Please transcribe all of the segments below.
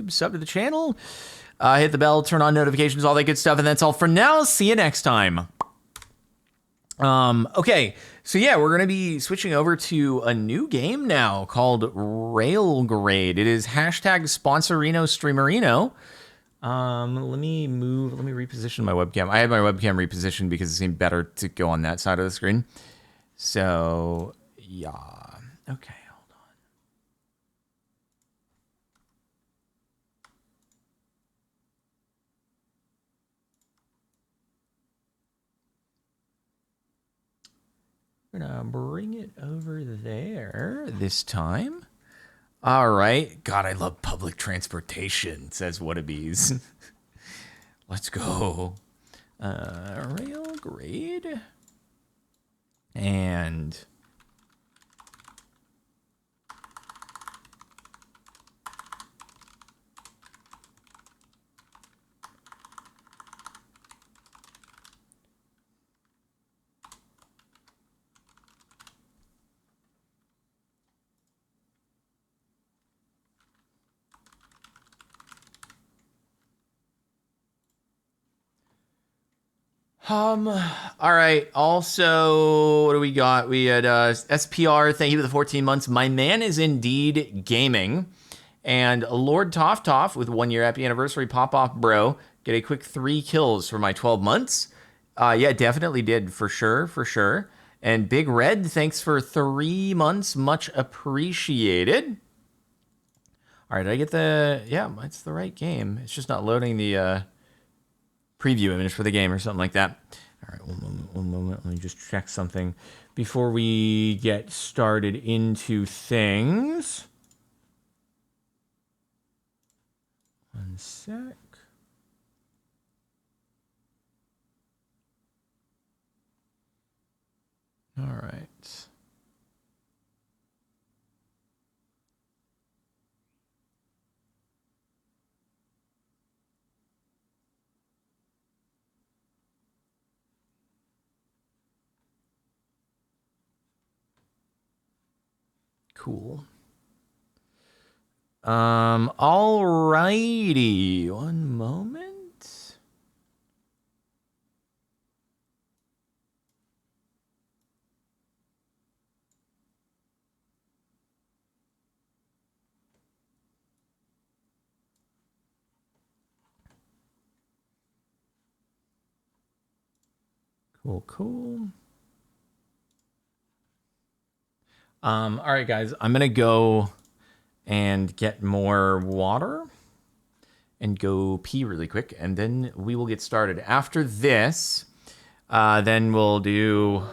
YouTube, sub to the channel, hit the bell, turn on notifications, all that good stuff. And that's all for now. See you next time. Okay, so yeah, we're gonna be switching over to a new game now called RAILGRADE. It is hashtag Sponsorino Streamerino. Let me reposition my webcam. I had my webcam repositioned because it seemed better to go on that side of the screen. So yeah, okay, hold on. We're gonna bring it over there this time. All right. God, I love public transportation, says Whatabees. Let's go. RAILGRADE. And all right. Also, what do we got? We had SPR, thank you for the 14 months. My man is indeed gaming. And Lord Toff with 1 year happy anniversary. Pop off, bro. Get a quick 3 kills for my 12 months. Yeah, definitely did, for sure, for sure. And Big Red, thanks for 3 months. Much appreciated. All right, did I get the... Yeah, it's the right game. It's just not loading the... preview image for the game or something like that. All right, one moment. Let me just check something before we get started into things. One sec. All right. Cool. Alrighty. One moment. Cool. All right, guys, I'm going to go and get more water and go pee really quick, and then we will get started. After this, then we'll do...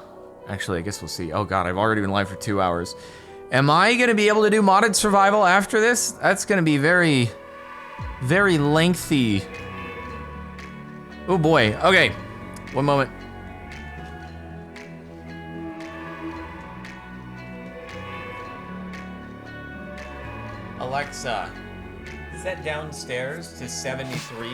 Actually, I guess we'll see. Oh, God, I've already been live for 2 hours. Am I going to be able to do modded survival after this? That's going to be very, very lengthy. Oh, boy. Okay, one moment. Alexa, set downstairs to 73.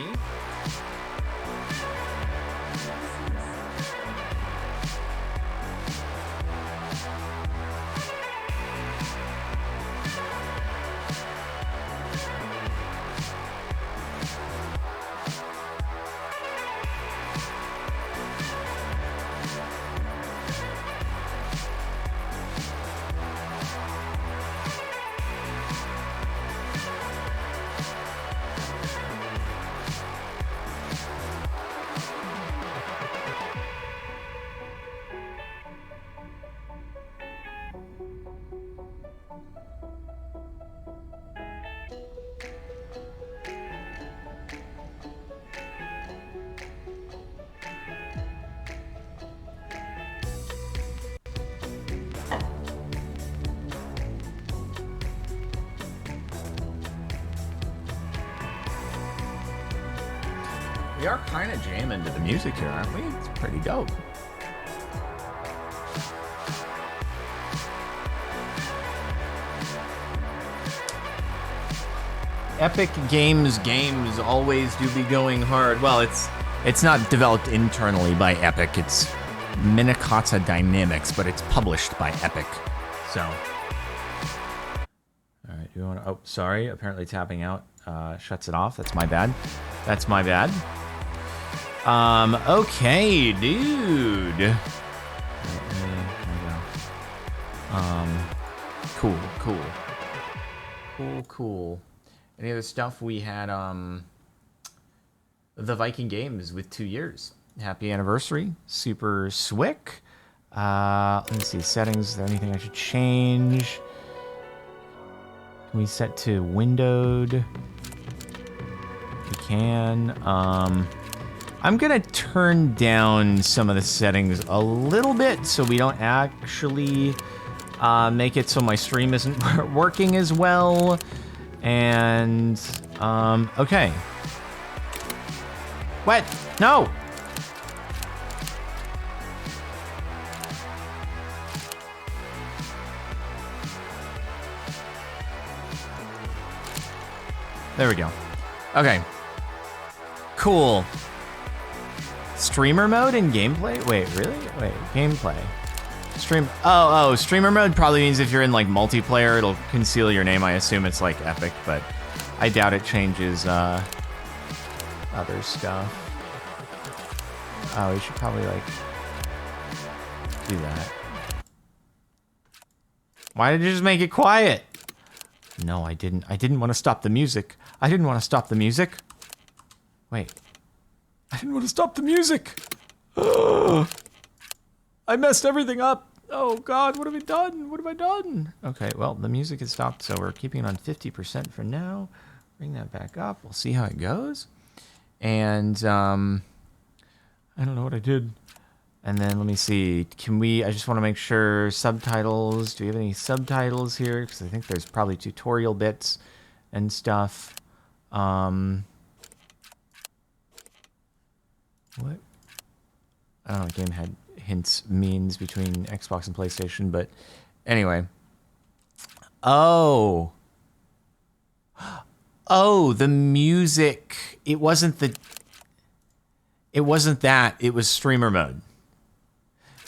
We are kind of jamming to the music here, aren't we? It's pretty dope. Epic Games always do be going hard. Well, it's not developed internally by Epic. It's Minakata Dynamics, but it's published by Epic. So, all right, you want to? Oh, sorry. Apparently tapping out. shuts it off. That's my bad. That's my bad. Okay, dude. There we go. Cool. Any other stuff? We had, the Viking Games with 2 years. Happy anniversary. Super Swick. Let me see. Settings. Is there anything I should change? Can we set to windowed? We can. I'm gonna turn down some of the settings a little bit so we don't actually make it so my stream isn't working as well. And okay. What? No! There we go. Okay. Cool. Streamer mode and gameplay? Wait, really? Wait, gameplay. Streamer mode probably means if you're in like multiplayer, it'll conceal your name. I assume it's like epic, but I doubt it changes other stuff. Oh, we should probably like do that. Why did you just make it quiet? No, I didn't. I didn't want to stop the music. I didn't want to stop the music. Wait. I didn't want to stop the music. I messed everything up. Oh God, what have we done? What have I done? Okay, well, the music has stopped, so we're keeping it on 50% for now. Bring that back up. We'll see how it goes. And I don't know what I did. And then let me see. Can we? I just want to make sure subtitles. Do we have any subtitles here? Because I think there's probably tutorial bits and stuff. What? I don't know what game had hints means between Xbox and PlayStation, but anyway. Oh, the music. It wasn't that. It was streamer mode.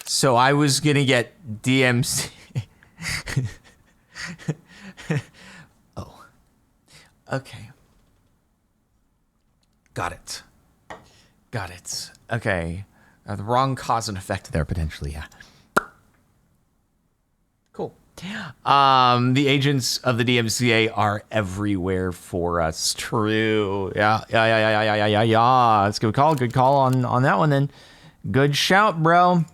So I was gonna get DMC. Oh. Okay. Got it. Okay. The wrong cause and effect there, potentially, yeah. Cool. The agents of the DMCA are everywhere for us. True. Yeah. That's a good call. Good call on that one, then. Good shout, bro.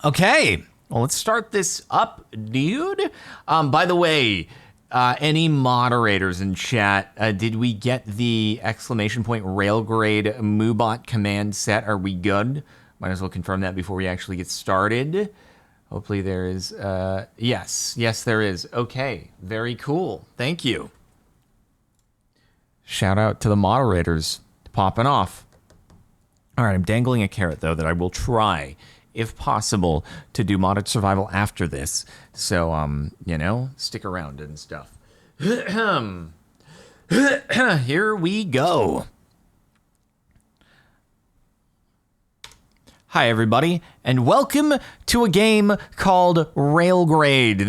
Okay. Well, let's start this up, dude. By the way, any moderators in chat, did we get the _RAILGRADE MooBot command set? Are we good? Might as well confirm that before we actually get started. Hopefully there is, yes, there is. Okay, very cool. Thank you. Shout out to the moderators popping off. All right, I'm dangling a carrot, though, that I will try, if possible, to do modded survival after this. So, you know, stick around and stuff. Here we go. Hi, everybody, and welcome to a game called RAILGRADE.